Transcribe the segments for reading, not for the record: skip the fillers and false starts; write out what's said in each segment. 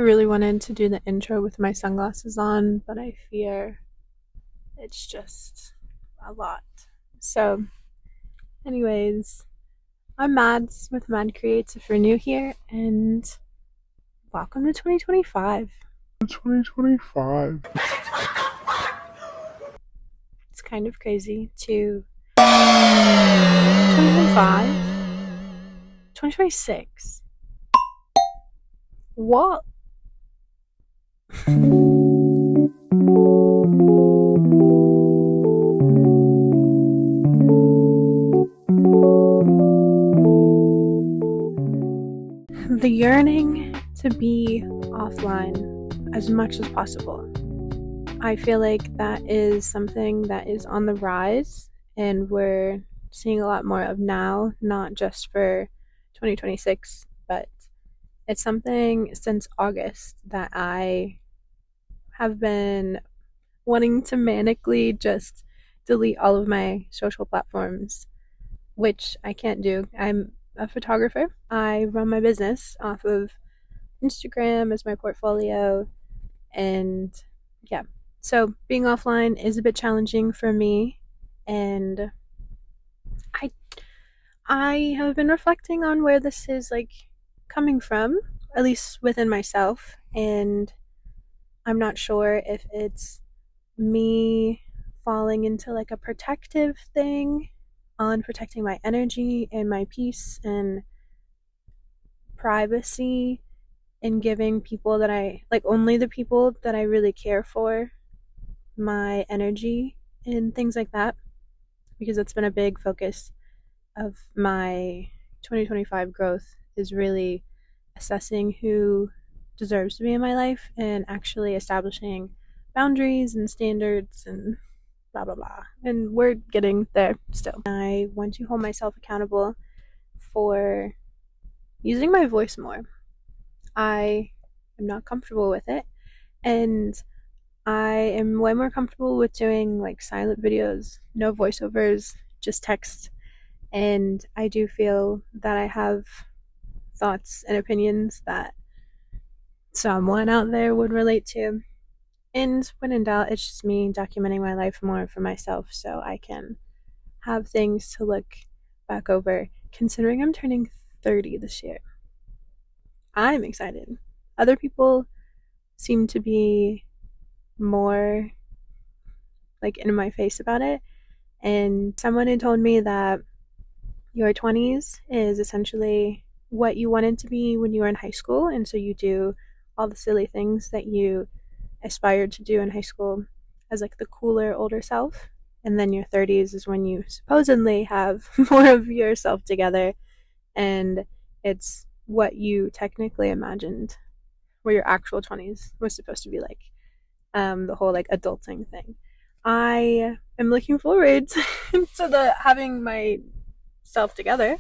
really wanted to do the intro with my sunglasses on, but I fear it's just a lot. So, anyways, I'm Mads with Mad Creates if you're new here, and welcome to 2025. 2025. It's kind of crazy to 2025, 2026. What? The yearning to be offline as much as possible. I feel like that is something that is on the rise, and we're seeing a lot more of now, not just for 2026, but it's something since August that I have been wanting to manically just delete all of my social platforms, which I can't do. I'm a photographer. I run my business off of Instagram as my portfolio, and yeah. So being offline is a bit challenging for me, and I I have been reflecting on where this is like coming from, at least within myself, and I'm not sure if it's me falling into like a protective thing on protecting my energy and my peace and privacy and giving people that I like, only the people that I really care for, my energy and things like that, because it's been a big focus of my 2025 growth, is really assessing who deserves to be in my life and actually establishing boundaries and standards and blah blah blah. And we're getting there still. I want to hold myself accountable for using my voice more. I am not comfortable with it, and I am way more comfortable with doing like silent videos, no voiceovers, just text. And I do feel that I have thoughts and opinions that someone out there would relate to. And when in doubt, it's just me documenting my life more for myself so I can have things to look back over, considering I'm turning 30 this year. I'm excited. Other people seem to be more like in my face about it. And someone had told me that your 20s is essentially what you wanted to be when you were in high school. And so you do all the silly things that you aspired to do in high school as like the cooler older self. And then your 30s is when you supposedly have more of yourself together, and it's what you technically imagined where your actual 20s was supposed to be like. The whole like adulting thing. I am looking forward to the having myself together,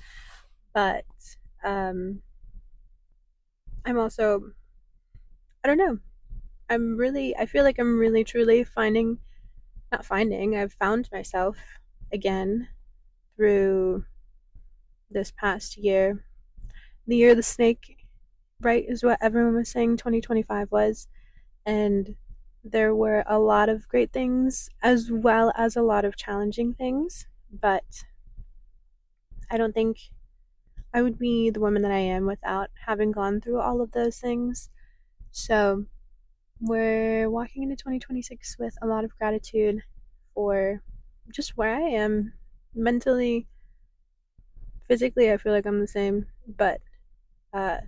but um, I'm also, I don't know. I feel like I'm really truly I've found myself again through this past year. The year of the snake, right, is what everyone was saying 2025 was. And there were a lot of great things as well as a lot of challenging things, but I don't think I would be the woman that I am without having gone through all of those things. So we're walking into 2026 with a lot of gratitude for just where I am mentally. Physically, I feel like I'm the same, but uh,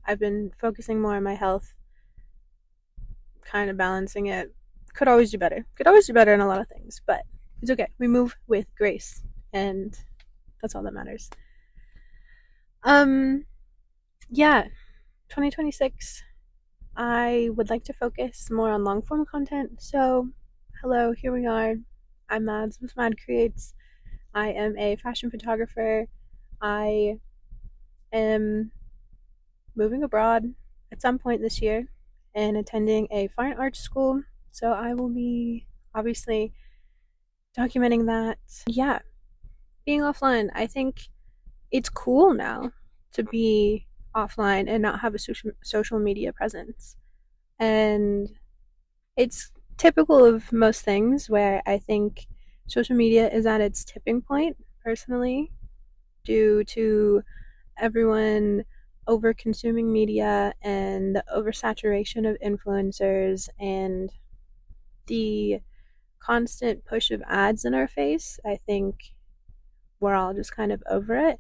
I've been focusing more on my health, kind of balancing it. Could always do better. Could always do better in a lot of things, but it's okay. We move with grace, and that's all that matters. Um, yeah, 2026. I would like to focus more on long form content. So, hello, here we are. I'm Mads with Mad Creates. I am a fashion photographer. I am moving abroad at some point this year and attending a fine arts school. So, I will be obviously documenting that. Yeah, being offline, I think it's cool now to be offline and not have a social media presence. And it's typical of most things where I think social media is at its tipping point, personally, due to everyone over consuming media and the oversaturation of influencers and the constant push of ads in our face. I think we're all just kind of over it.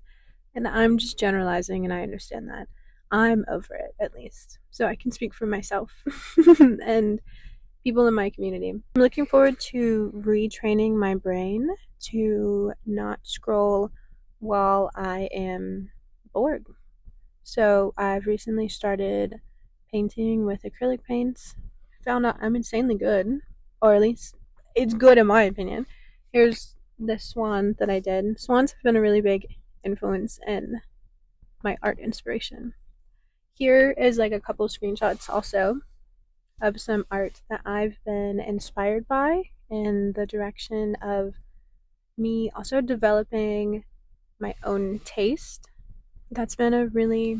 And I'm just generalizing, and I understand that. I'm over it, at least. So I can speak for myself and people in my community. I'm looking forward to retraining my brain to not scroll while I am bored. So I've recently started painting with acrylic paints. Found out I'm insanely good, or at least it's good in my opinion. Here's the swan that I did. Swans have been a really big influence in my art inspiration. Here is like a couple screenshots also of some art that I've been inspired by in the direction of me also developing my own taste. That's been a really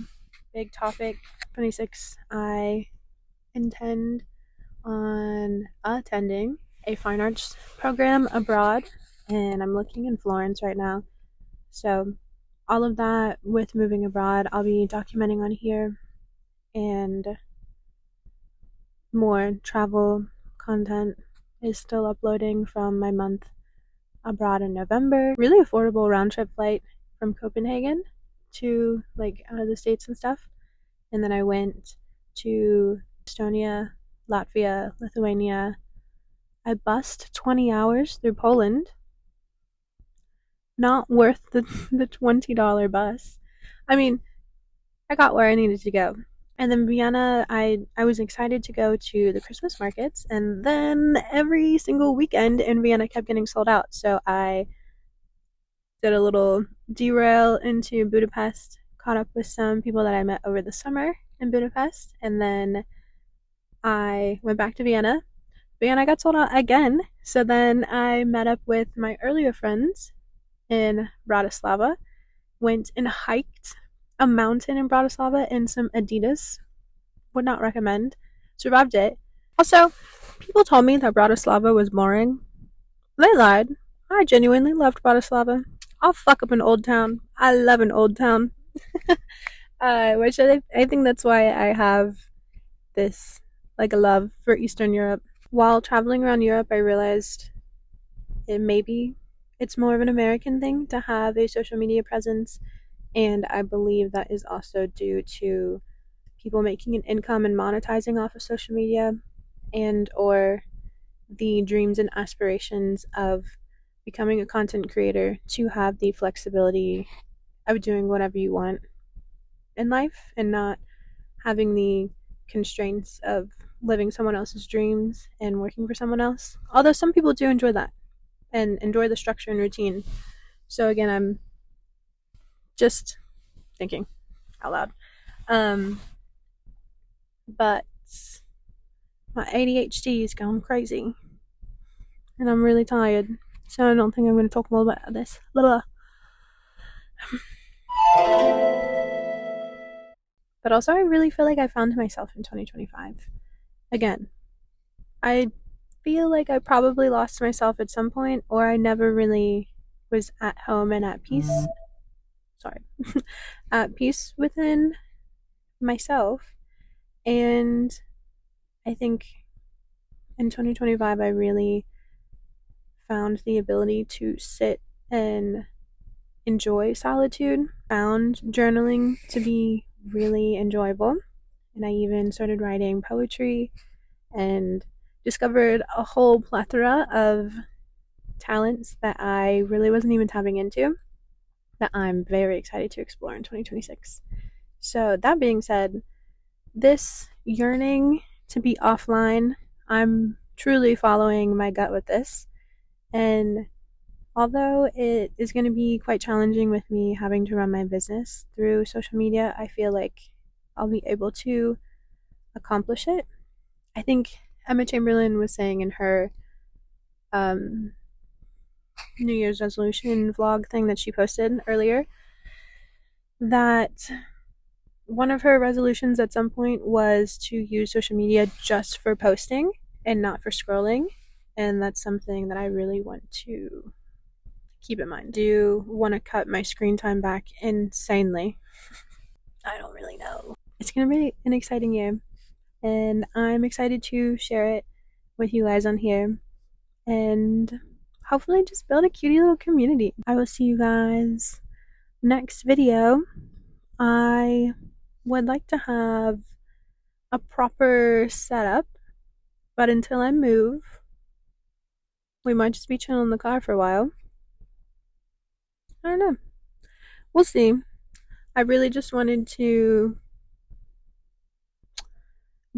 big topic. 26, I intend on attending a fine arts program abroad, and I'm looking in Florence right now. So, all of that with moving abroad, I'll be documenting on here, and more travel content is still uploading from my month abroad in November. Really affordable round trip flight from Copenhagen to like out of the States and stuff. And then I went to Estonia, Latvia, Lithuania. I bussed 20 hours through Poland. Not worth the $20 bus. I mean, I got where I needed to go. And then Vienna, I was excited to go to the Christmas markets, and then every single weekend in Vienna kept getting sold out. So I did a little derail into Budapest, caught up with some people that I met over the summer in Budapest, and then I went back to Vienna. Vienna got sold out again, so then I met up with my earlier friends in Bratislava, went and hiked a mountain in Bratislava in some Adidas. Would not recommend. Survived it. Also, people told me that Bratislava was boring. They lied. I genuinely loved Bratislava. I'll fuck up an old town. I love an old town. Which I think that's why I have this like a love for Eastern Europe. While traveling around Europe, I realized it's more of an American thing to have a social media presence, and I believe that is also due to people making an income and monetizing off of social media, and or the dreams and aspirations of becoming a content creator to have the flexibility of doing whatever you want in life and not having the constraints of living someone else's dreams and working for someone else. Although some people do enjoy that and enjoy the structure and routine. So again, I'm just thinking out loud. But my ADHD is going crazy, and I'm really tired, so I don't think I'm going to talk more about this. But also, I really feel like I found myself in 2025. Again, I feel like I probably lost myself at some point, or I never really was at home and at peace. Sorry, at peace within myself. And I think in 2025, I really found the ability to sit and enjoy solitude. Found journaling to be really enjoyable, and I even started writing poetry and discovered a whole plethora of talents that I really wasn't even tapping into that I'm very excited to explore in 2026. So that being said, this yearning to be offline, I'm truly following my gut with this. And although it is going to be quite challenging with me having to run my business through social media, I feel like I'll be able to accomplish it. I think Emma Chamberlain was saying in her New Year's resolution vlog thing that she posted earlier that one of her resolutions at some point was to use social media just for posting and not for scrolling. And that's something that I really want to keep in mind. I do want to cut my screen time back insanely. I don't really know. It's going to be an exciting year, and I'm excited to share it with you guys on here and hopefully just build a cutie little community. I will see you guys next video. I would like to have a proper setup, but until I move, we might just be chilling in the car for a while. I don't know. We'll see. I really just wanted to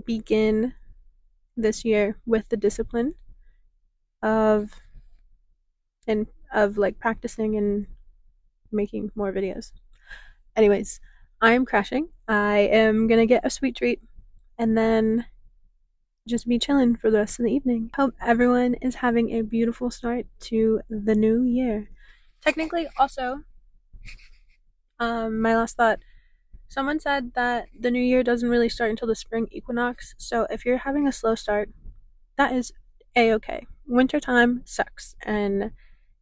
begin this year with the discipline of like practicing and making more videos. Anyways, I'm crashing. I am gonna get a sweet treat and then just be chilling for the rest of the evening. Hope everyone is having a beautiful start to the new year. Technically, also, my last thought, someone said that the new year doesn't really start until the spring equinox, so if you're having a slow start, that is a-okay. Wintertime sucks, and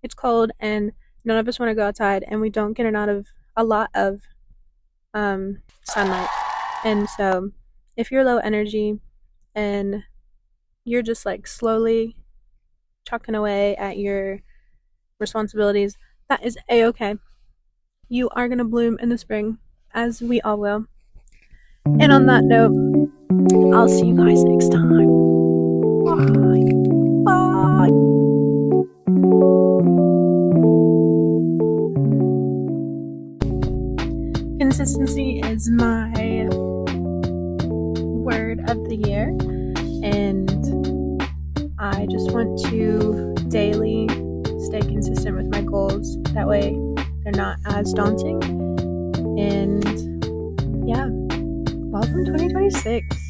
it's cold, and none of us want to go outside, and we don't get a lot of sunlight. And so if you're low energy and you're just like slowly chucking away at your responsibilities, that is a-okay. You are going to bloom in the spring, as we all will. And on that note, I'll see you guys next time. Bye. Bye. Consistency is my word of the year, and I just want to daily stay consistent with my goals. That way they're not as daunting. And yeah, welcome 2026.